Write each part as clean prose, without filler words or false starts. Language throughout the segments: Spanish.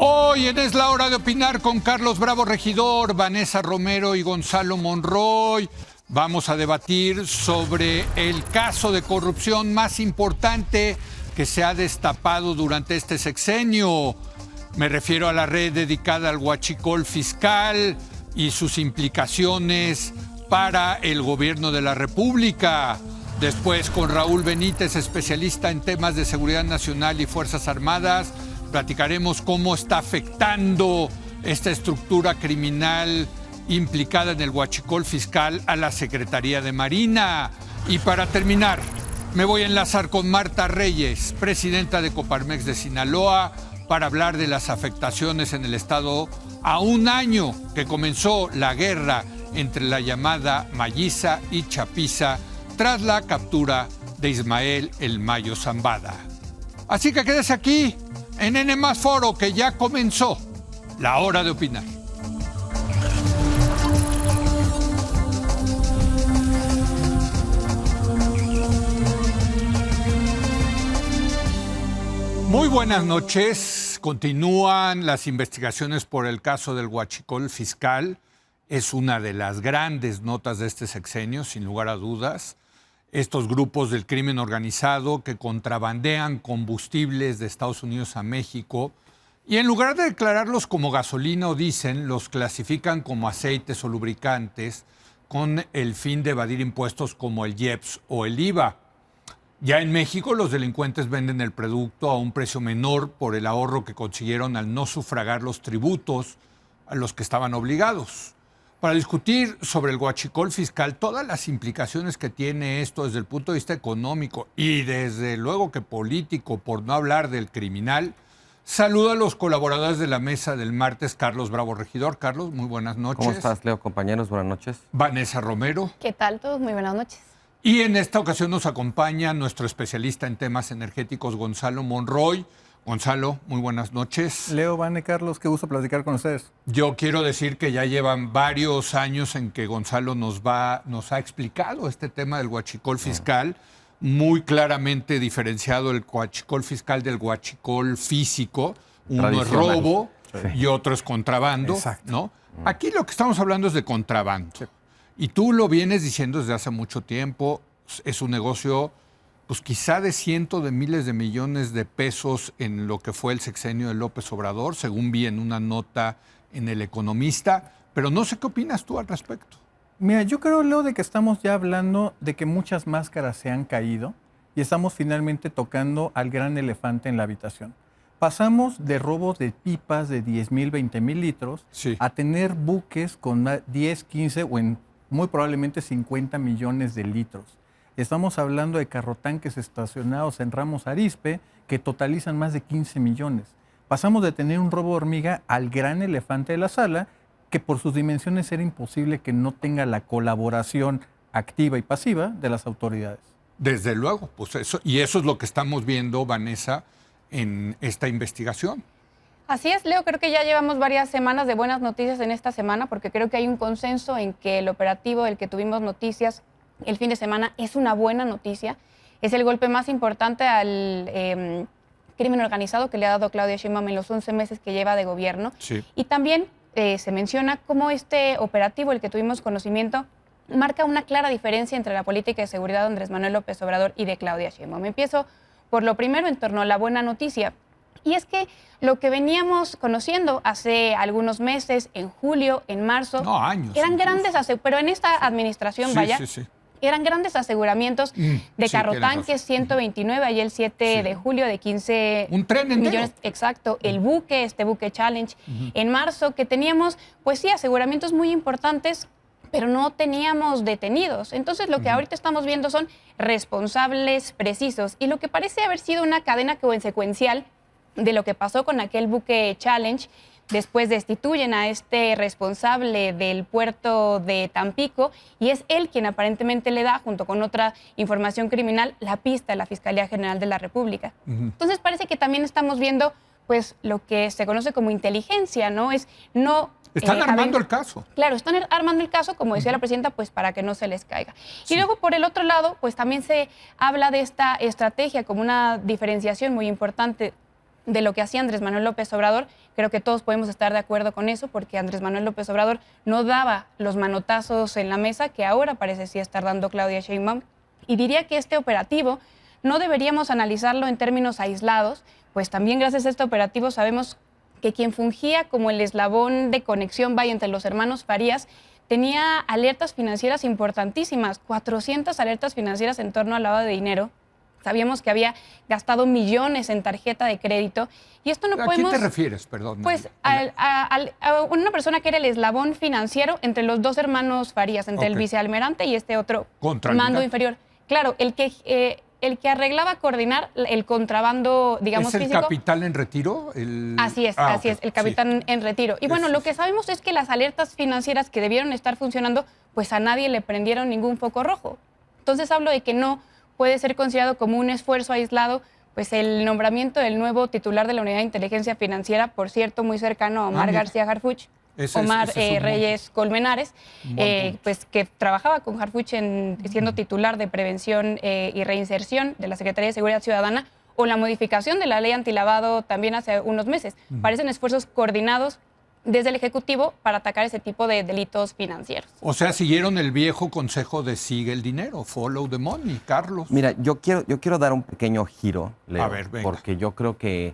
Hoy en Es la Hora de Opinar con Carlos Bravo Regidor, Vanessa Romero y Gonzalo Monroy. Vamos a debatir sobre el caso de corrupción más importante que se ha destapado durante este sexenio. Me refiero a la red dedicada al huachicol fiscal y sus implicaciones para el gobierno de la República. Después, con Raúl Benítez, especialista en temas de seguridad nacional y Fuerzas Armadas, platicaremos cómo está afectando esta estructura criminal implicada en el huachicol fiscal a la Secretaría de Marina. Y para terminar, me voy a enlazar con Marta Reyes, presidenta de Coparmex de Sinaloa, para hablar de las afectaciones en el estado a un año que comenzó la guerra entre la llamada Mayiza y Chapiza tras la captura de Ismael El Mayo Zambada. Así que quédese aquí en N+ Foro, que ya comenzó la hora de opinar. Muy buenas noches. Continúan las investigaciones por el caso del huachicol fiscal. Es una de las grandes notas de este sexenio, sin lugar a dudas. Estos grupos del crimen organizado que contrabandean combustibles de Estados Unidos a México y en lugar de declararlos como gasolina o diésel, los clasifican como aceites o lubricantes con el fin de evadir impuestos como el IEPS o el IVA. Ya en México, los delincuentes venden el producto a un precio menor por el ahorro que consiguieron al no sufragar los tributos a los que estaban obligados. Para discutir sobre el huachicol fiscal, todas las implicaciones que tiene esto desde el punto de vista económico y desde luego que político, por no hablar del criminal, saludo a los colaboradores de la mesa del martes, Carlos Bravo Regidor. Carlos, muy buenas noches. ¿Cómo estás, Leo, compañeros? Buenas noches. Vanessa Romero. ¿Qué tal todos? Muy buenas noches. Y en esta ocasión nos acompaña nuestro especialista en temas energéticos, Gonzalo Monroy. Gonzalo, muy buenas noches. Leo, Vane, Carlos, qué gusto platicar con ustedes. Yo quiero decir que ya llevan varios años en que Gonzalo nos ha explicado este tema del huachicol fiscal, muy claramente diferenciado el huachicol fiscal del huachicol físico. Uno es robo y otro es contrabando. Exacto. ¿No? Aquí lo que estamos hablando es de contrabando. Sí. Y tú lo vienes diciendo desde hace mucho tiempo, es un negocio pues quizá de cientos de miles de millones de pesos en lo que fue el sexenio de López Obrador, según vi en una nota en El Economista, pero no sé qué opinas tú al respecto. Mira, yo creo, Leo, de que estamos ya hablando de que muchas máscaras se han caído y estamos finalmente tocando al gran elefante en la habitación. Pasamos de robos de pipas de 10,000, 20,000 litros a tener buques con 10, 15 o muy probablemente 50 millones de litros. Estamos hablando de carrotanques estacionados en Ramos Arizpe que totalizan más de 15 millones. Pasamos de tener un robo de hormiga al gran elefante de la sala, que por sus dimensiones era imposible que no tenga la colaboración activa y pasiva de las autoridades. Desde luego, pues eso, y eso es lo que estamos viendo, Vanessa, en esta investigación. Así es, Leo, creo que ya llevamos varias semanas de buenas noticias en esta semana, porque creo que hay un consenso en que el operativo del que tuvimos noticias el fin de semana es una buena noticia. Es el golpe más importante al crimen organizado que le ha dado Claudia Sheinbaum en los 11 meses que lleva de gobierno. Sí. Y también se menciona cómo este operativo, el que tuvimos conocimiento, marca una clara diferencia entre la política de seguridad de Andrés Manuel López Obrador y de Claudia Sheinbaum. Empiezo por lo primero en torno a la buena noticia. Y es que lo que veníamos conociendo hace algunos meses, en julio, en marzo, años, eran grandes, pero en esta administración, eran grandes aseguramientos de carrotanques 129, ayer el 7 de julio, de 15 un tren millones. Exacto, el buque, este buque Challenge, en marzo, que teníamos, pues sí, aseguramientos muy importantes, pero no teníamos detenidos. Entonces, lo que ahorita estamos viendo son responsables precisos. Y lo que parece haber sido una cadena que en secuencial de lo que pasó con aquel buque Challenge, después destituyen a este responsable del puerto de Tampico y es él quien aparentemente le da, junto con otra información criminal, la pista a la Fiscalía General de la República. Entonces parece que también estamos viendo pues lo que se conoce como inteligencia, ¿no? Están armando el caso. Claro, están armando el caso, como decía la presidenta, pues para que no se les caiga. Sí. Y luego, por el otro lado, pues también se habla de esta estrategia como una diferenciación muy importante de lo que hacía Andrés Manuel López Obrador. Creo que todos podemos estar de acuerdo con eso, porque Andrés Manuel López Obrador no daba los manotazos en la mesa que ahora parece sí estar dando Claudia Sheinbaum. Y diría que este operativo no deberíamos analizarlo en términos aislados, pues también gracias a este operativo sabemos que quien fungía como el eslabón de conexión, vaya, entre los hermanos Farías, tenía alertas financieras importantísimas, 400 alertas financieras en torno al lavado de dinero. Sabíamos que había gastado millones en tarjeta de crédito y esto no ¿A podemos... quién te refieres, perdón? Pues a una persona que era el eslabón financiero entre los dos hermanos Farías, entre el vicealmirante y este otro mando inferior. Claro, el que arreglaba coordinar el contrabando, digamos, ¿Es el físico. capitán en retiro? Así es, el capitán en retiro. Y bueno, lo que sabemos es que las alertas financieras que debieron estar funcionando, pues a nadie le prendieron ningún foco rojo. Entonces hablo de que no puede ser considerado como un esfuerzo aislado, pues el nombramiento del nuevo titular de la Unidad de Inteligencia Financiera, por cierto, muy cercano a Omar García Harfuch, Omar Reyes Colmenares, pues que trabajaba con Harfuch siendo titular de Prevención y Reinserción de la Secretaría de Seguridad Ciudadana, o la modificación de la ley antilavado también hace unos meses. Parecen esfuerzos coordinados desde el Ejecutivo para atacar ese tipo de delitos financieros. O sea, siguieron el viejo consejo de sigue el dinero, follow the money, Carlos. Mira, yo quiero dar un pequeño giro, Leo, A ver, venga. porque yo creo que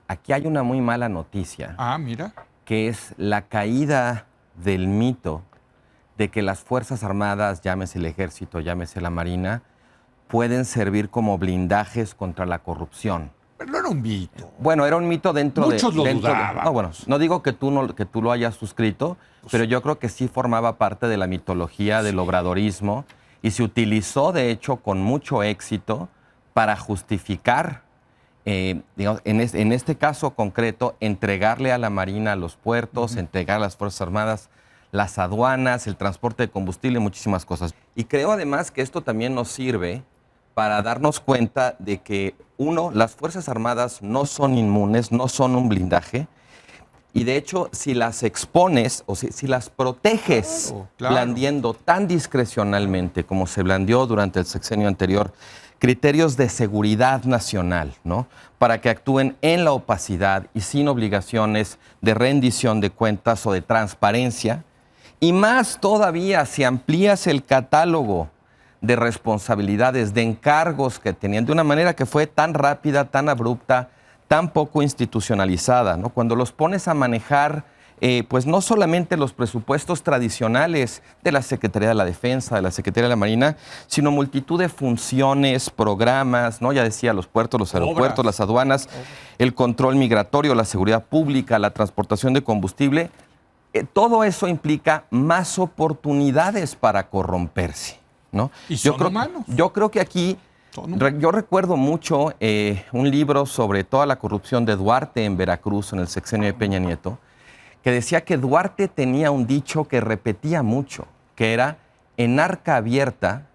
aquí hay una muy mala noticia, Mira. que es la caída del mito de que las Fuerzas Armadas, llámese el Ejército, llámese la Marina, pueden servir como blindajes contra la corrupción. Pero no era un mito. Bueno, era un mito dentro de... Muchos lo dudaban. No, bueno, no digo que tú lo hayas suscrito, pero yo creo que sí formaba parte de la mitología del obradorismo y se utilizó, de hecho, con mucho éxito para justificar, digamos, en este caso concreto, entregarle a la Marina los puertos, entregar a las Fuerzas Armadas las aduanas, el transporte de combustible, muchísimas cosas. Y creo además que esto también nos sirve para darnos cuenta de que, uno, las Fuerzas Armadas no son inmunes, no son un blindaje, y de hecho, si las expones o si las proteges blandiendo tan discrecionalmente como se blandió durante el sexenio anterior, criterios de seguridad nacional, ¿no? Para que actúen en la opacidad y sin obligaciones de rendición de cuentas o de transparencia, y más todavía si amplías el catálogo de responsabilidades, de encargos que tenían, de una manera que fue tan rápida, tan abrupta, tan poco institucionalizada, ¿no? Cuando los pones a manejar, pues no solamente los presupuestos tradicionales de la Secretaría de la Defensa, de la Secretaría de la Marina, sino multitud de funciones, programas, ¿no? Ya decía, los puertos, los aeropuertos, las aduanas, el control migratorio, la seguridad pública, la transportación de combustible, todo eso implica más oportunidades para corromperse, ¿no? Y son humanos. Yo creo que aquí, yo recuerdo mucho un libro sobre toda la corrupción de Duarte en Veracruz en el sexenio de Peña Nieto, que decía que Duarte tenía un dicho que repetía mucho, que era: en arca abierta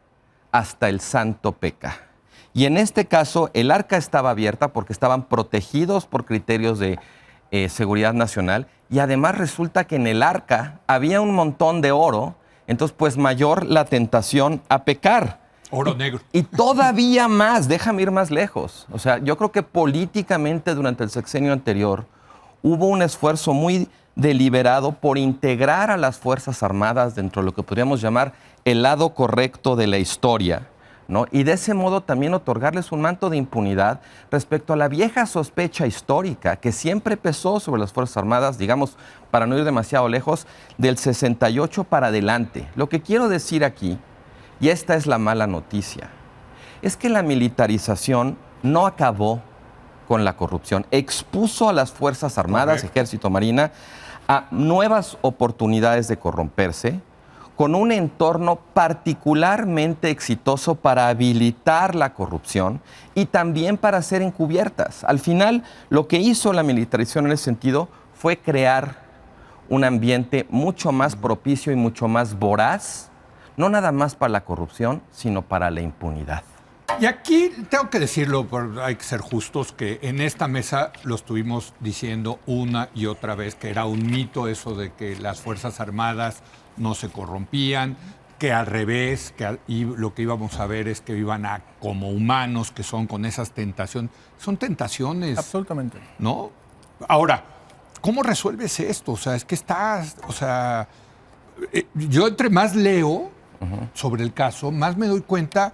hasta el santo peca. Y en este caso, el arca estaba abierta porque estaban protegidos por criterios de seguridad nacional, y además resulta que en el arca había un montón de oro, entonces pues mayor la tentación a pecar. Oro negro. Y todavía más, déjame ir más lejos. O sea, yo creo que políticamente durante el sexenio anterior hubo un esfuerzo muy deliberado por integrar a las Fuerzas Armadas dentro de lo que podríamos llamar el lado correcto de la historia, ¿no? Y de ese modo también otorgarles un manto de impunidad respecto a la vieja sospecha histórica que siempre pesó sobre las Fuerzas Armadas, digamos, para no ir demasiado lejos, del 68 para adelante. Lo que quiero decir aquí, y esta es la mala noticia, es que la militarización no acabó con la corrupción, expuso a las Fuerzas Armadas, Ejército, Marina, a nuevas oportunidades de corromperse, con un entorno particularmente exitoso para habilitar la corrupción y también para ser encubiertas. Al final, lo que hizo la militarización en ese sentido fue crear un ambiente mucho más propicio y mucho más voraz, no nada más para la corrupción, sino para la impunidad. Y aquí tengo que decirlo, hay que ser justos, que en esta mesa lo estuvimos diciendo una y otra vez, que era un mito eso de que las Fuerzas Armadas no se corrompían, que al revés, y lo que íbamos a ver es que iban a como humanos que son con esas tentaciones. Son tentaciones, Absolutamente. ¿no? Ahora, ¿cómo resuelves esto? O sea, es que yo entre más leo sobre el caso, más me doy cuenta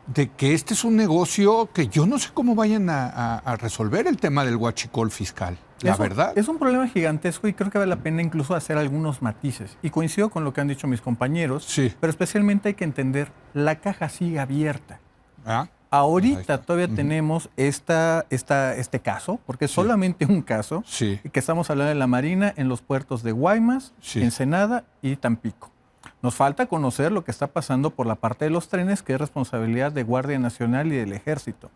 de que este es un negocio que yo no sé cómo vayan a resolver el tema del huachicol fiscal, la verdad. Es un problema gigantesco y creo que vale la pena incluso hacer algunos matices. Y coincido con lo que han dicho mis compañeros, Sí. pero especialmente hay que entender, la caja sigue abierta. ¿Ah? Ahorita todavía tenemos este caso, porque es solamente un caso, Sí. que estamos hablando de la Marina en los puertos de Guaymas, Sí. Ensenada y Tampico. Nos falta conocer lo que está pasando por la parte de los trenes, que es responsabilidad de Guardia Nacional y del Ejército.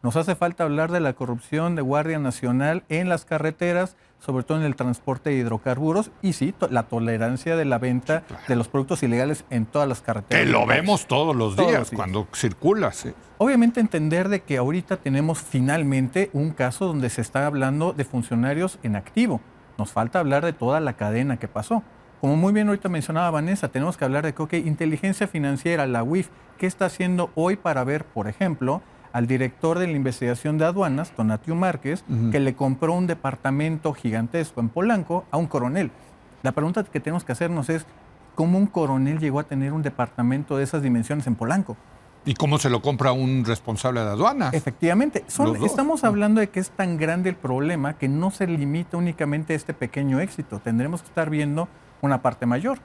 Nos hace falta hablar de la corrupción de Guardia Nacional en las carreteras, sobre todo en el transporte de hidrocarburos, y sí, la tolerancia de la venta de los productos ilegales en todas las carreteras. Que lo del país. vemos todos los días cuando circulas. Obviamente entender de que ahorita tenemos finalmente un caso donde se está hablando de funcionarios en activo. Nos falta hablar de toda la cadena que pasó. Como muy bien ahorita mencionaba Vanessa, tenemos que hablar de que, inteligencia financiera, la UIF, ¿qué está haciendo hoy para ver, por ejemplo, al director de la investigación de aduanas, Tonatiuh Márquez, que le compró un departamento gigantesco en Polanco a un coronel? La pregunta que tenemos que hacernos es, ¿cómo un coronel llegó a tener un departamento de esas dimensiones en Polanco? ¿Y cómo se lo compra un responsable de aduanas? Efectivamente. Los dos. Estamos hablando de que es tan grande el problema que no se limita únicamente a este pequeño éxito. Tendremos que estar viendo una parte mayor.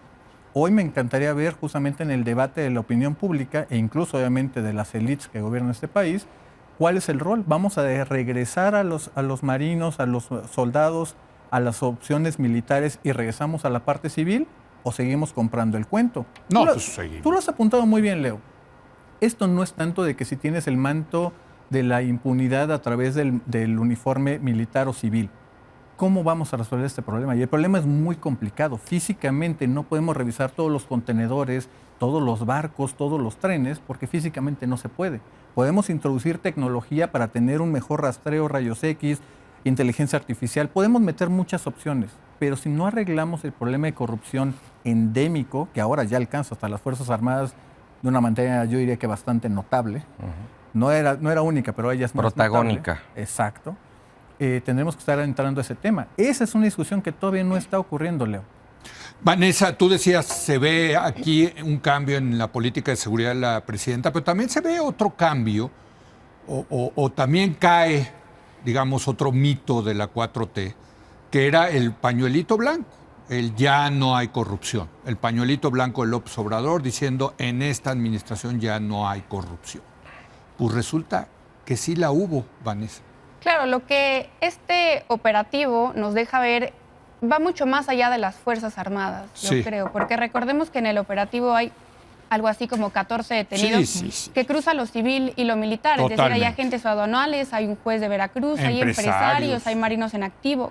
Hoy me encantaría ver justamente en el debate de la opinión pública e incluso obviamente de las élites que gobiernan este país, ¿cuál es el rol? ¿Vamos a regresar a los marinos, a los soldados, a las opciones militares y regresamos a la parte civil o seguimos comprando el cuento? No, pues seguimos. Tú lo has apuntado muy bien, Leo. Esto no es tanto de que si tienes el manto de la impunidad a través del uniforme militar o civil. ¿Cómo vamos a resolver este problema? Y el problema es muy complicado. Físicamente no podemos revisar todos los contenedores, todos los barcos, todos los trenes, porque físicamente no se puede. Podemos introducir tecnología para tener un mejor rastreo, rayos X, inteligencia artificial. Podemos meter muchas opciones, pero si no arreglamos el problema de corrupción endémico, que ahora ya alcanza hasta las Fuerzas Armadas de una manera, yo diría que bastante notable, no era única, pero ella es más protagónica. Notable. Exacto. Tendremos que estar entrando a ese tema. Esa es una discusión que todavía no está ocurriendo, Leo. Vanessa, tú decías, se ve aquí un cambio en la política de seguridad de la presidenta, pero también se ve otro cambio, o también cae, digamos, otro mito de la 4T, que era el pañuelito blanco, el ya no hay corrupción. El pañuelito blanco de López Obrador diciendo, en esta administración ya no hay corrupción. Pues resulta que sí la hubo, Vanessa. Claro, lo que este operativo nos deja ver va mucho más allá de las Fuerzas Armadas, yo creo, porque recordemos que en el operativo hay algo así como 14 detenidos que cruzan lo civil y lo militar. Totalmente. Es decir, hay agentes aduanales, hay un juez de Veracruz, hay empresarios, hay marinos en activo,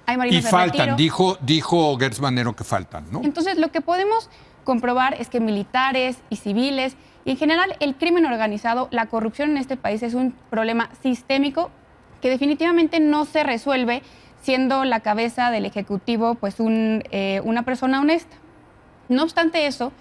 hay marinos y en faltan, retiro. dijo Gertz Manero que faltan, ¿no? Entonces, lo que podemos comprobar es que militares y civiles, y en general el crimen organizado, la corrupción en este país es un problema sistémico que definitivamente no se resuelve siendo la cabeza del Ejecutivo pues una persona honesta. No obstante eso,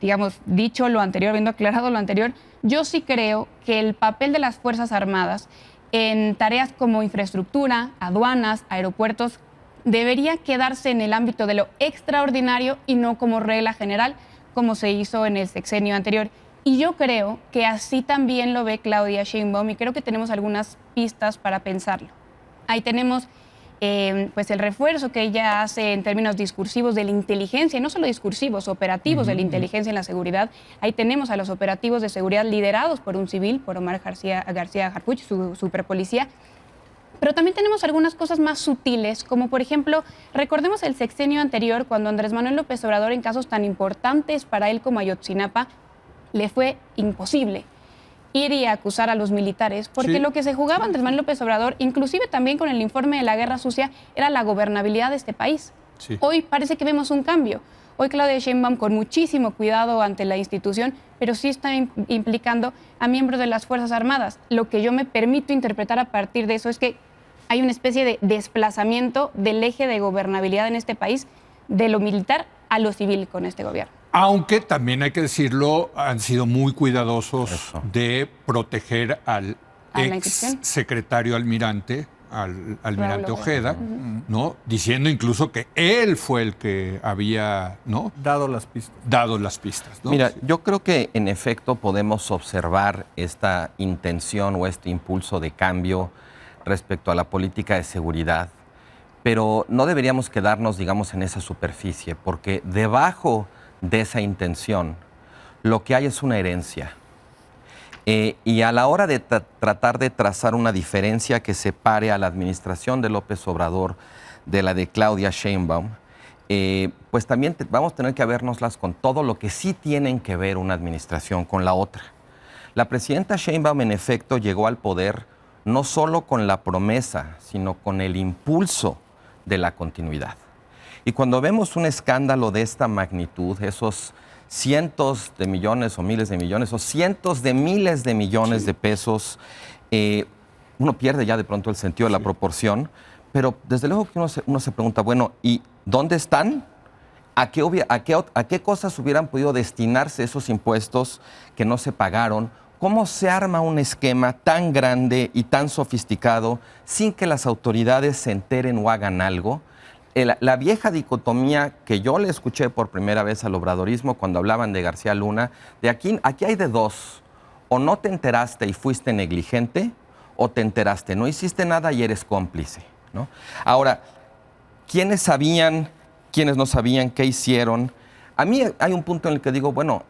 digamos, dicho lo anterior, habiendo aclarado lo anterior, yo sí creo que el papel de las Fuerzas Armadas en tareas como infraestructura, aduanas, aeropuertos, debería quedarse en el ámbito de lo extraordinario y no como regla general, como se hizo en el sexenio anterior. Y yo creo que así también lo ve Claudia Sheinbaum y creo que tenemos algunas pistas para pensarlo. Ahí tenemos pues el refuerzo que ella hace en términos discursivos de la inteligencia, y no solo discursivos, operativos de la inteligencia en la seguridad. Ahí tenemos a los operativos de seguridad liderados por un civil, por Omar García Harfuch, su superpolicía. Pero también tenemos algunas cosas más sutiles, como por ejemplo, recordemos el sexenio anterior, cuando Andrés Manuel López Obrador, en casos tan importantes para él como Ayotzinapa, le fue imposible ir y acusar a los militares, porque lo que se jugaba Andrés Manuel López Obrador, inclusive también con el informe de la Guerra Sucia, era la gobernabilidad de este país. Sí. Hoy parece que vemos un cambio. Hoy Claudia Sheinbaum, con muchísimo cuidado ante la institución, pero sí está implicando a miembros de las Fuerzas Armadas. Lo que yo me permito interpretar a partir de eso es que hay una especie de desplazamiento del eje de gobernabilidad en este país, de lo militar a lo civil con este gobierno. Aunque también hay que decirlo, han sido muy cuidadosos Eso. de proteger al ¿A la ex institución? secretario almirante, al almirante Raúl Ojeda, ¿no? Diciendo incluso que él fue el que había, ¿no?, Dado las pistas. dado las pistas, ¿no? Mira, yo creo que en efecto podemos observar esta intención o este impulso de cambio respecto a la política de seguridad, pero no deberíamos quedarnos, digamos, en esa superficie, porque debajo de esa intención lo que hay es una herencia. Y a la hora de tratar de trazar una diferencia que separe a la administración de López Obrador de la de Claudia Sheinbaum, pues también vamos a tener que vernoslas con todo lo que sí tienen que ver una administración con la otra. La presidenta Sheinbaum, en efecto, llegó al poder no solo con la promesa, sino con el impulso de la continuidad. Y cuando vemos un escándalo de esta magnitud, esos cientos de millones o miles de millones o cientos de miles de millones de pesos, uno pierde ya de pronto el sentido de la proporción, pero desde luego que uno se pregunta, bueno, ¿y dónde están? ¿A qué cosas hubieran podido destinarse esos impuestos que no se pagaron? ¿Cómo se arma un esquema tan grande y tan sofisticado sin que las autoridades se enteren o hagan algo? La vieja dicotomía que yo le escuché por primera vez al obradorismo cuando hablaban de García Luna, de aquí hay de dos: o no te enteraste y fuiste negligente, o te enteraste, no hiciste nada y eres cómplice, ¿no? Ahora, ¿quiénes sabían, quiénes no sabían, qué hicieron? A mí hay un punto en el que digo, bueno,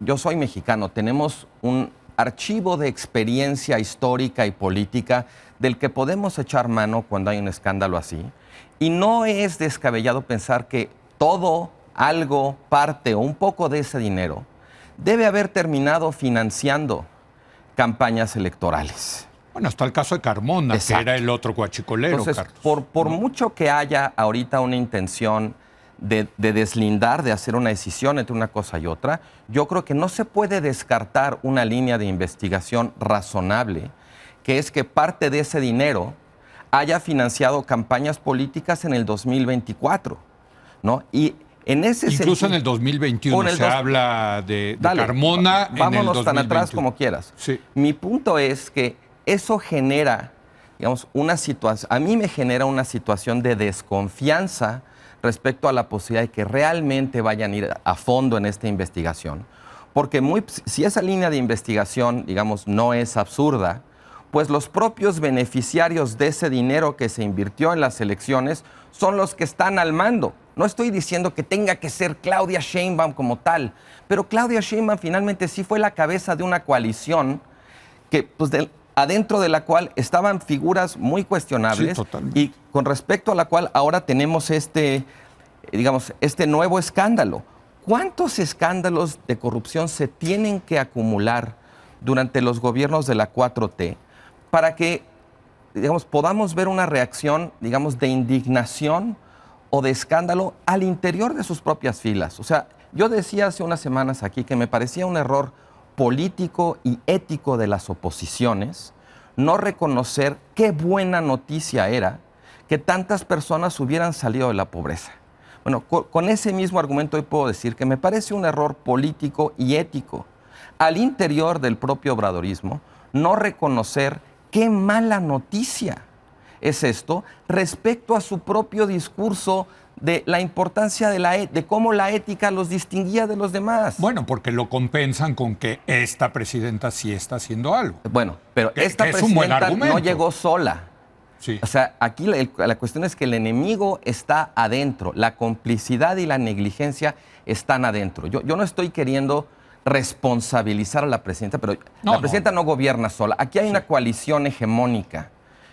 yo soy mexicano, tenemos un archivo de experiencia histórica y política del que podemos echar mano cuando hay un escándalo así. Y no es descabellado pensar que todo, algo, parte o un poco de ese dinero debe haber terminado financiando campañas electorales. Bueno, hasta el caso de Carmona, Exacto. que era el otro guachicolero, Entonces, Carlos. por mucho que haya ahorita una intención de deslindar, de hacer una decisión entre una cosa y otra, yo creo que no se puede descartar una línea de investigación razonable, que es que parte de ese dinero haya financiado campañas políticas en el 2024, ¿no? Y en ese Incluso sentido, en el 2021 se habla de Carmona en el 2021. Vámonos tan atrás como quieras. Sí. Mi punto es que eso genera, digamos, una situación, a mí me genera una situación de desconfianza respecto a la posibilidad de que realmente vayan a ir a fondo en esta investigación. Porque si esa línea de investigación, digamos, no es absurda, pues los propios beneficiarios de ese dinero que se invirtió en las elecciones son los que están al mando. No estoy diciendo que tenga que ser Claudia Sheinbaum como tal, pero Claudia Sheinbaum finalmente sí fue la cabeza de una coalición que, pues, adentro de la cual estaban figuras muy cuestionables, sí, totalmente, y con respecto a la cual ahora tenemos este nuevo escándalo. ¿Cuántos escándalos de corrupción se tienen que acumular durante los gobiernos de la 4T para que, digamos, podamos ver una reacción, digamos, de indignación o de escándalo al interior de sus propias filas? O sea, yo decía hace unas semanas aquí que me parecía un error político y ético de las oposiciones no reconocer qué buena noticia era que tantas personas hubieran salido de la pobreza. Bueno, con ese mismo argumento hoy puedo decir que me parece un error político y ético al interior del propio obradorismo no reconocer qué mala noticia es esto respecto a su propio discurso de la importancia de cómo la ética los distinguía de los demás. Bueno, porque lo compensan con que esta presidenta sí está haciendo algo. Bueno, pero esta es un buen presidenta argumento. no llegó sola. Sí. O sea, aquí la cuestión es que el enemigo está adentro, la complicidad y la negligencia están adentro. Yo no estoy queriendo responsabilizar a la presidenta, pero la presidenta no gobierna sola. Aquí hay una coalición hegemónica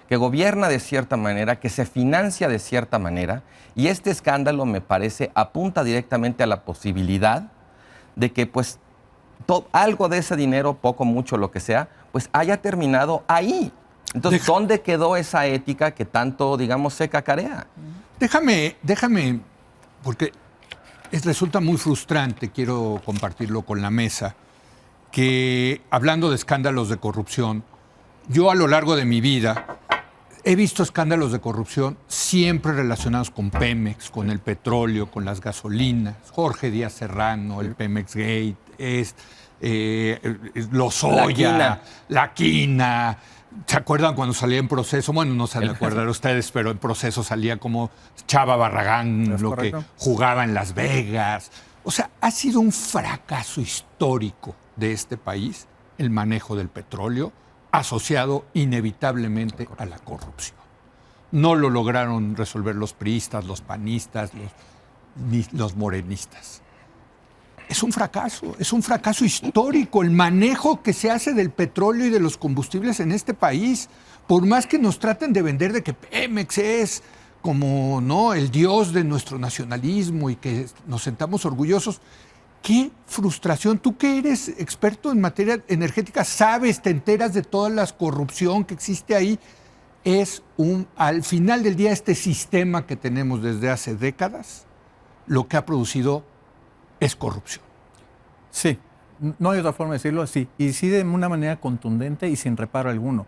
que gobierna de cierta manera, que se financia de cierta manera, y este escándalo, me parece, apunta directamente a la posibilidad de que, pues, algo de ese dinero, poco, mucho, lo que sea, pues haya terminado ahí. Entonces, ¿dónde quedó esa ética que tanto, digamos, se cacarea? Déjame, porque resulta muy frustrante, quiero compartirlo con la mesa, que hablando de escándalos de corrupción, yo a lo largo de mi vida he visto escándalos de corrupción siempre relacionados con Pemex, con el petróleo, con las gasolinas. Jorge Díaz Serrano, el Pemex Gate, Lozoya, La Quina. ¿Se acuerdan cuando salía en Proceso? Bueno, no se acuerdan ustedes, pero en Proceso salía como Chava Barragán, ¿Es lo correcto? que jugaba en Las Vegas. O sea, ha sido un fracaso histórico de este país el manejo del petróleo asociado inevitablemente a la corrupción. No lo lograron resolver los priistas, los panistas, ni los morenistas. Es un fracaso histórico el manejo que se hace del petróleo y de los combustibles en este país. Por más que nos traten de vender de que Pemex es como ¿no? el dios de nuestro nacionalismo y que nos sentamos orgullosos. ¡Qué frustración! Tú que eres experto en materia energética, sabes, te enteras de toda la corrupción que existe ahí. Al final del día, este sistema que tenemos desde hace décadas, lo que ha producido es corrupción. Sí, no hay otra forma de decirlo así. Y sí de una manera contundente y sin reparo alguno.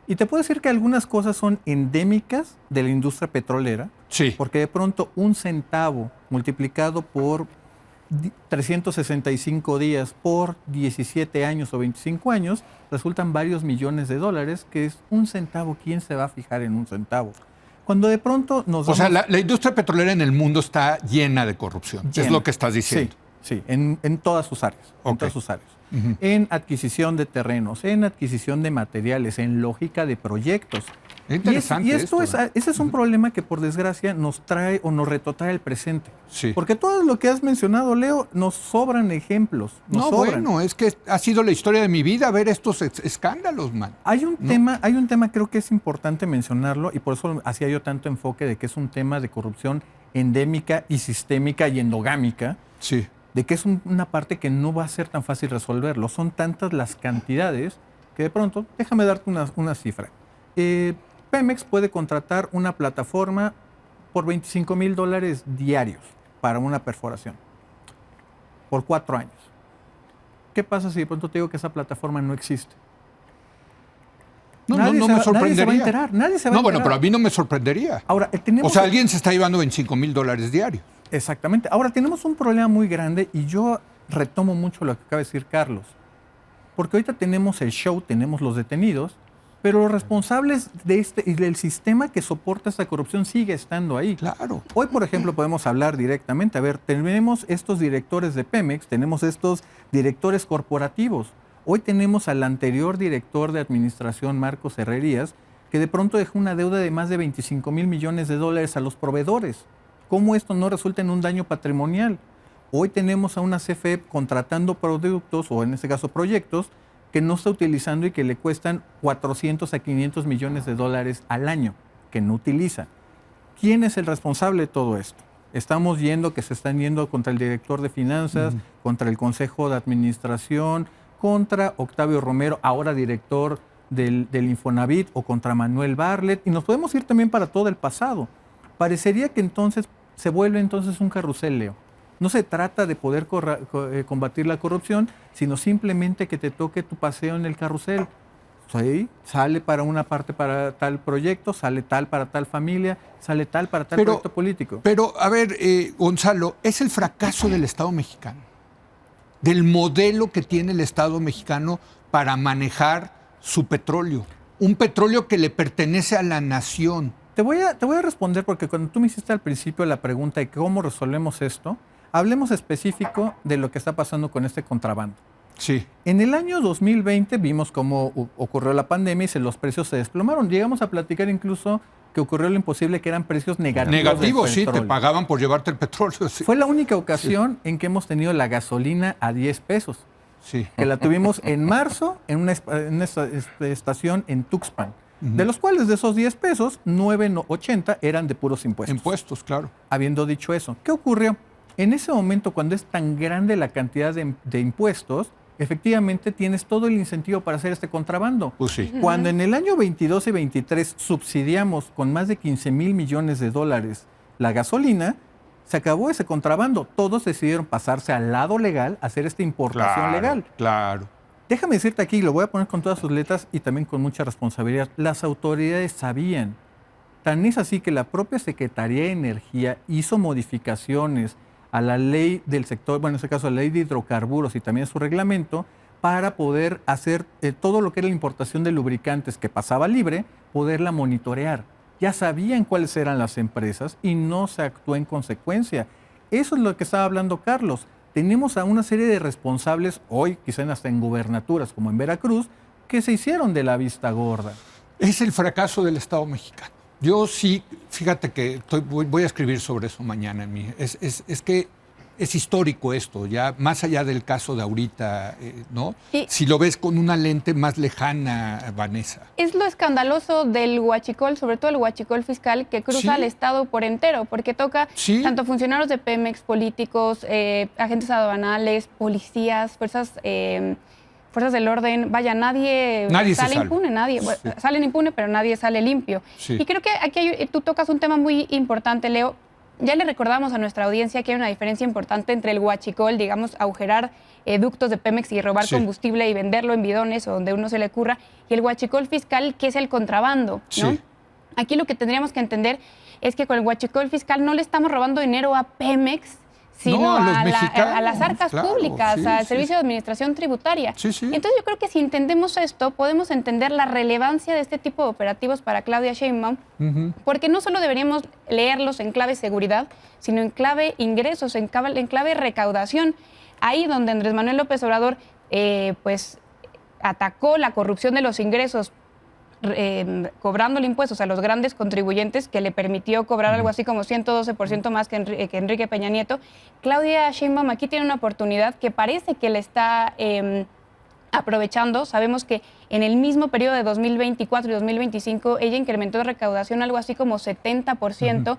Y te puedo decir que algunas cosas son endémicas de la industria petrolera, Sí. porque de pronto un centavo multiplicado por 365 días por 17 años o 25 años, resultan varios millones de dólares, que es un centavo. ¿Quién se va a fijar en un centavo? Cuando de pronto nos O sea, damos- la industria petrolera en el mundo está llena de corrupción. Es llena. lo que estás diciendo. Sí, en todas sus áreas. En Ok. todas sus áreas. En adquisición de terrenos, en adquisición de materiales, en lógica de proyectos. Interesante Y esto esto, ¿eh? ese es un problema que por desgracia nos trae o nos retrotrae el presente. Sí. Porque todo lo que has mencionado, Leo, nos sobran ejemplos. Nos No, sobran. bueno, es que ha sido la historia de mi vida ver estos escándalos, man. Hay un tema, creo que es importante mencionarlo, y por eso hacía yo tanto enfoque de que es un tema de corrupción endémica y sistémica y endogámica, Sí. de que es una parte que no va a ser tan fácil resolverlo. Son tantas las cantidades que de pronto, déjame darte una cifra. Pemex puede contratar una plataforma por $25,000 diarios para una perforación, por 4 años. ¿Qué pasa si de pronto te digo que esa plataforma no existe? No, Nadie no se me va- sorprendería. Nadie se va a enterar. Nadie se va a No, bueno, enterar. pero a mí no me sorprendería. Ahora, tenemos... O sea, alguien se está llevando $25,000 diarios. Exactamente. Ahora, tenemos un problema muy grande y yo retomo mucho lo que acaba de decir Carlos. Porque ahorita tenemos el show, tenemos los detenidos, pero los responsables de y del sistema que soporta esta corrupción sigue estando ahí. Claro. Hoy, por ejemplo, podemos hablar directamente. A ver, tenemos estos directores de Pemex, tenemos estos directores corporativos. Hoy tenemos al anterior director de administración, Marcos Herrerías, que de pronto dejó una deuda de más de $25,000 millones a los proveedores. ¿Cómo esto no resulta en un daño patrimonial? Hoy tenemos a una CFE contratando productos, o en este caso proyectos, que no está utilizando y que le cuestan 400 a 500 millones de dólares al año, que no utiliza. ¿Quién es el responsable de todo esto? Estamos yendo, que se están yendo contra el director de finanzas, contra el consejo de administración, contra Octavio Romero, ahora director del Infonavit, o contra Manuel Bartlett, y nos podemos ir también para todo el pasado. Parecería que entonces se vuelve entonces un carrusel, Leo. No se trata de poder combatir la corrupción, sino simplemente que te toque tu paseo en el carrusel. Sí, sale para una parte para tal proyecto, sale tal para tal familia, sale tal para tal proyecto político. Pero, a ver, Gonzalo, es el fracaso del Estado mexicano, del modelo que tiene el Estado mexicano para manejar su petróleo. Un petróleo que le pertenece a la nación. Te voy a responder porque cuando tú me hiciste al principio la pregunta de cómo resolvemos esto, hablemos específico de lo que está pasando con este contrabando. Sí. En el año 2020 vimos cómo ocurrió la pandemia y los precios se desplomaron. Llegamos a platicar incluso que ocurrió lo imposible, que eran precios negativos. Negativos, del sí, te petróleo. pagaban por llevarte el petróleo. Sí. Fue la única ocasión en que hemos tenido la gasolina a 10 pesos, Sí. que la tuvimos en marzo en una estación en Tuxpan, de los cuales de esos 10 pesos, 9.80 eran de puros impuestos. Impuestos, claro. Habiendo dicho eso, ¿qué ocurrió? En ese momento, cuando es tan grande la cantidad de impuestos, efectivamente tienes todo el incentivo para hacer este contrabando. Pues sí. Cuando en el año 22 y 23 subsidiamos con más de 15,000 millones de dólares la gasolina, se acabó ese contrabando. Todos decidieron pasarse al lado legal, hacer esta importación legal. Claro. Déjame decirte aquí, lo voy a poner con todas sus letras y también con mucha responsabilidad. Las autoridades sabían Tan es así que la propia Secretaría de Energía hizo modificaciones a la ley del sector, bueno, en este caso a la ley de hidrocarburos y también a su reglamento, para poder hacer todo lo que era la importación de lubricantes que pasaba libre, poderla monitorear. Ya sabían cuáles eran las empresas y no se actuó en consecuencia. Eso es lo que estaba hablando Carlos. Tenemos a una serie de responsables, hoy quizás hasta en gubernaturas como en Veracruz, que se hicieron de la vista gorda. Es el fracaso del Estado mexicano. Yo sí, fíjate que voy a escribir sobre eso mañana. Es que es histórico esto, ya más allá del caso de ahorita, ¿no? Sí. Si lo ves con una lente más lejana, Vanessa. Es lo escandaloso del huachicol, sobre todo el huachicol fiscal, que cruza Sí. al Estado por entero, porque toca Sí. tanto funcionarios de Pemex, políticos, agentes aduanales, policías, fuerzas del orden. Vaya, nadie Nadie se sale salva. impune, nadie. Sí. Bueno, salen impune, pero nadie sale limpio. Sí. Y creo que aquí tú tocas un tema muy importante, Leo. Ya le recordamos a nuestra audiencia que hay una diferencia importante entre el huachicol, digamos, agujerar ductos de Pemex y robar Sí. combustible y venderlo en bidones o donde uno se le ocurra, y el huachicol fiscal, que es el contrabando, ¿no? Sí. Aquí lo que tendríamos que entender es que con el huachicol fiscal no le estamos robando dinero a Pemex, sino No, a los a mexicanos, las arcas claro, públicas, sí, al sí, Servicio de Administración Tributaria. Sí, sí. Entonces yo creo que si entendemos esto, podemos entender la relevancia de este tipo de operativos para Claudia Sheinbaum, porque no solo deberíamos leerlos en clave seguridad, sino en clave ingresos, en clave recaudación. Ahí donde Andrés Manuel López Obrador pues atacó la corrupción de los ingresos, cobrándole impuestos a los grandes contribuyentes, que le permitió cobrar algo así como 112% más que Enrique Peña Nieto. Claudia Sheinbaum aquí tiene una oportunidad que parece que le está aprovechando. Sabemos que en el mismo periodo de 2024 y 2025 ella incrementó de recaudación algo así como 70%.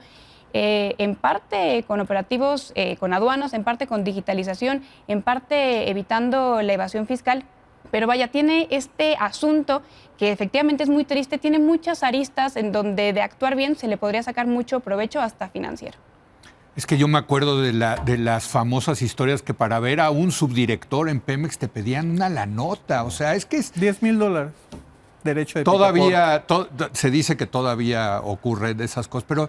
En parte con operativos, con aduanas, en parte con digitalización, en parte evitando la evasión fiscal. Pero vaya, tiene este asunto que efectivamente es muy triste, tiene muchas aristas en donde de actuar bien se le podría sacar mucho provecho hasta financiero. Es que yo me acuerdo de las famosas historias que para ver a un subdirector en Pemex te pedían una la nota. O sea, es que es, $10,000, derecho de todavía, se dice que todavía ocurre de esas cosas, pero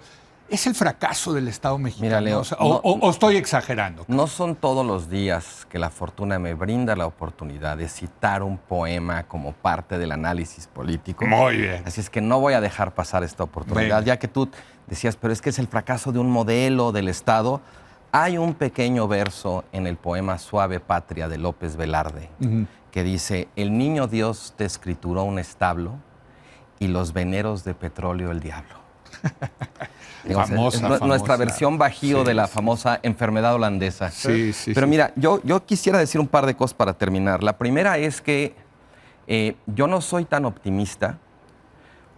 es el fracaso del Estado mexicano. Mira, Leo, o sea, no- o estoy exagerando. No son todos los días que la fortuna me brinda la oportunidad de citar un poema como parte del análisis político. Muy bien. Así es que no voy a dejar pasar esta oportunidad. Venga. Ya que tú decías, pero es que es el fracaso de un modelo del Estado. Hay un pequeño verso en el poema Suave Patria de López Velarde que dice: el niño Dios te escrituró un establo y los veneros de petróleo el diablo. Digamos, Famosa, nuestra famosa. versión bajío Sí, de la sí. famosa enfermedad holandesa. Sí, sí, Pero sí. mira, yo quisiera decir un par de cosas para terminar. La primera es que yo no soy tan optimista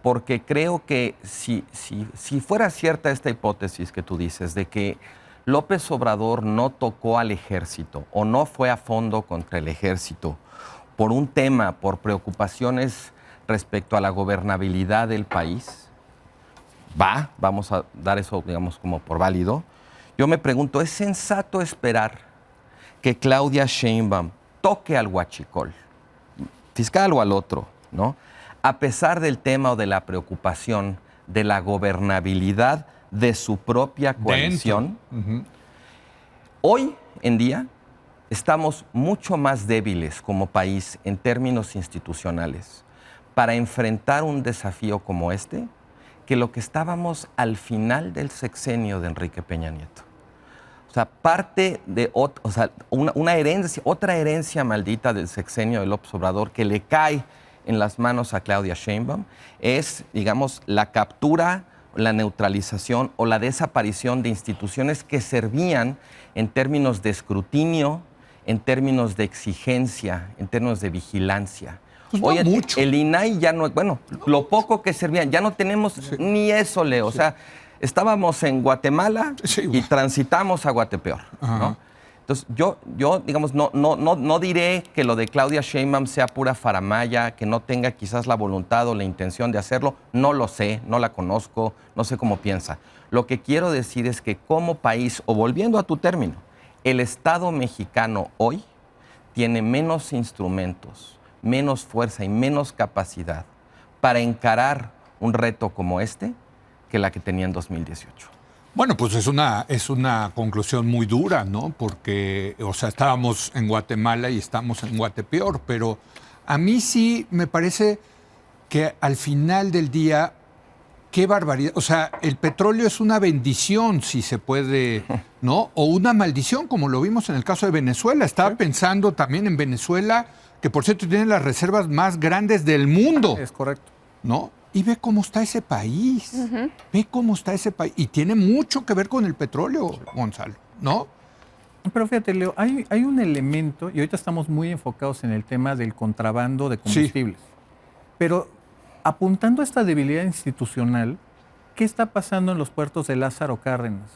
porque creo que si fuera cierta esta hipótesis que tú dices de que López Obrador no tocó al ejército o no fue a fondo contra el ejército por un tema, por preocupaciones respecto a la gobernabilidad del país, vamos a dar eso, digamos, como por válido. Yo me pregunto, ¿es sensato esperar que Claudia Sheinbaum toque al huachicol, fiscal o al otro, ¿no? A pesar del tema o de la preocupación de la gobernabilidad de su propia coalición? Hoy en día estamos mucho más débiles como país en términos institucionales para enfrentar un desafío como este que lo que estábamos al final del sexenio de Enrique Peña Nieto. O sea, parte de una herencia, otra herencia maldita del sexenio de López Obrador que le cae en las manos a Claudia Sheinbaum es, digamos, la captura, la neutralización o la desaparición de instituciones que servían en términos de escrutinio, en términos de exigencia, en términos de vigilancia. Pues no Oye, mucho. el INAI ya no, bueno, lo poco que servían, ya no tenemos ni eso, Leo. O sea, estábamos en Guatemala Sí. y transitamos a Guatepeor, ¿no? Entonces, yo digamos, no diré que lo de Claudia Sheinbaum sea pura faramalla, que no tenga quizás la voluntad o la intención de hacerlo. No lo sé, no la conozco, no sé cómo piensa. Lo que quiero decir es que como país, o volviendo a tu término, el Estado mexicano hoy tiene menos instrumentos, menos fuerza y menos capacidad para encarar un reto como este que la que tenía en 2018. Bueno, pues es una conclusión muy dura, ¿no? Porque, o sea, estábamos en Guatemala y estamos en Guatepeor, pero a mí sí me parece que al final del día, qué barbaridad. O sea, el petróleo es una bendición, si se puede, ¿no? O una maldición, como lo vimos en el caso de Venezuela. Estaba pensando también en Venezuela, que por cierto tiene las reservas más grandes del mundo, Es correcto. ¿no? Y ve cómo está ese país, ve cómo está ese país. Y tiene mucho que ver con el petróleo, Gonzalo, ¿no? Pero fíjate, Leo, hay un elemento, y ahorita estamos muy enfocados en el tema del contrabando de combustibles, pero apuntando a esta debilidad institucional, ¿qué está pasando en los puertos de Lázaro Cárdenas?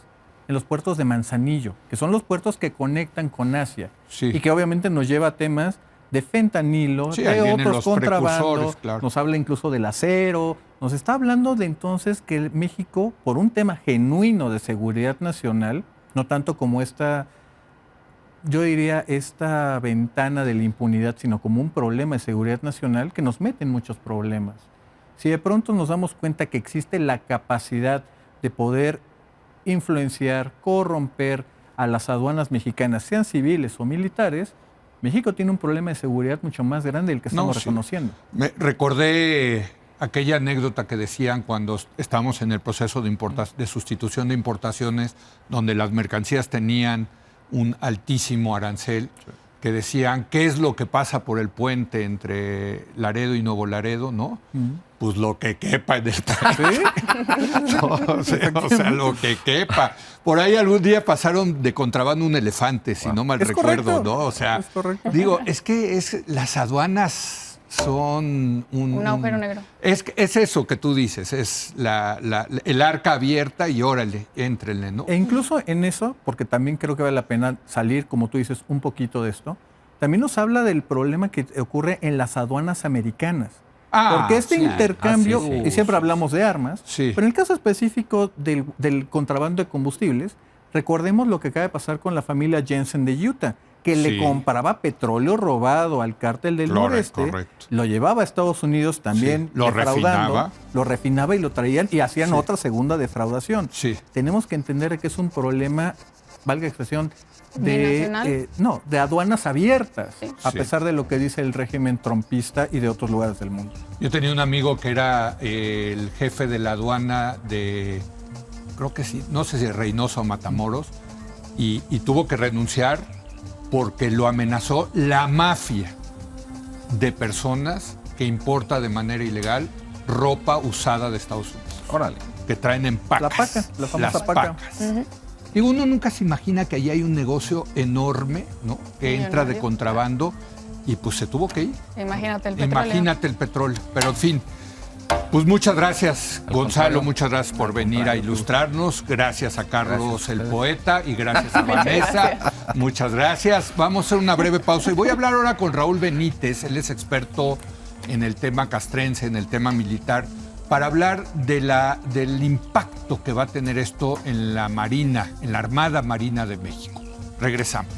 En los puertos de Manzanillo, que son los puertos que conectan con Asia, Sí. y que obviamente nos lleva a temas de fentanilo, Sí, ahí de vienen otros los contrabandos, precursores, claro. nos habla incluso del acero, nos está hablando de entonces que México, por un tema genuino de seguridad nacional, no tanto como esta, yo diría, esta ventana de la impunidad, sino como un problema de seguridad nacional que nos mete en muchos problemas. Si de pronto nos damos cuenta que existe la capacidad de poder influenciar, corromper a las aduanas mexicanas, sean civiles o militares, México tiene un problema de seguridad mucho más grande del que estamos sí. reconociendo. Me recordé aquella anécdota que decían cuando estábamos en el proceso de sustitución de importaciones, donde las mercancías tenían un altísimo arancel, que decían, ¿qué es lo que pasa por el puente entre Laredo y Nuevo Laredo, no? Pues lo que quepa en el puente. No, o sea, lo que quepa. Por ahí algún día pasaron de contrabando un elefante, si no mal Es recuerdo, correcto. ¿no? O sea, Es correcto. digo, es que las aduanas son Un agujero negro. Es eso que tú dices, es el arca abierta y órale, éntrenle, ¿no? E incluso en eso, porque también creo que vale la pena salir, como tú dices, un poquito de esto, también nos habla del problema que ocurre en las aduanas americanas. Porque este sí. intercambio, sí, sí. y siempre hablamos de armas, Sí. pero en el caso específico del contrabando de combustibles, recordemos lo que acaba de pasar con la familia Jensen de Utah, que Sí. le compraba petróleo robado al cártel del noreste, correcto. lo llevaba a Estados Unidos también Sí, lo refinaba. lo refinaba y lo traían y hacían Sí. otra segunda defraudación. Sí. Tenemos que entender que es un problema, valga la expresión, ¿Binacional? de aduanas abiertas, Sí. a Sí. pesar de lo que dice el régimen trompista y de otros lugares del mundo. Yo tenía un amigo que era el jefe de la aduana de, creo que sí, no sé si Reynosa o Matamoros, y tuvo que renunciar porque lo amenazó la mafia de personas que importa de manera ilegal ropa usada de Estados Unidos. Órale. Que traen en pacas. La paca, la famosa las paca. pacas. Digo, uno nunca se imagina que ahí hay un negocio enorme, ¿no? Que entra de Millonario. contrabando y pues se tuvo que ir. Imagínate el petróleo. Imagínate el petróleo. Pero en fin, pues muchas gracias, Al Gonzalo, contrario. muchas gracias por venir a ilustrarnos. Gracias a Carlos Gracias a el ustedes. poeta y gracias a Vanessa. Muchas gracias. Vamos a hacer una breve pausa y voy a hablar ahora con Raúl Benítez. Él es experto en el tema castrense, en el tema militar, para hablar del impacto que va a tener esto en la Marina, en la Armada Marina de México. Regresamos.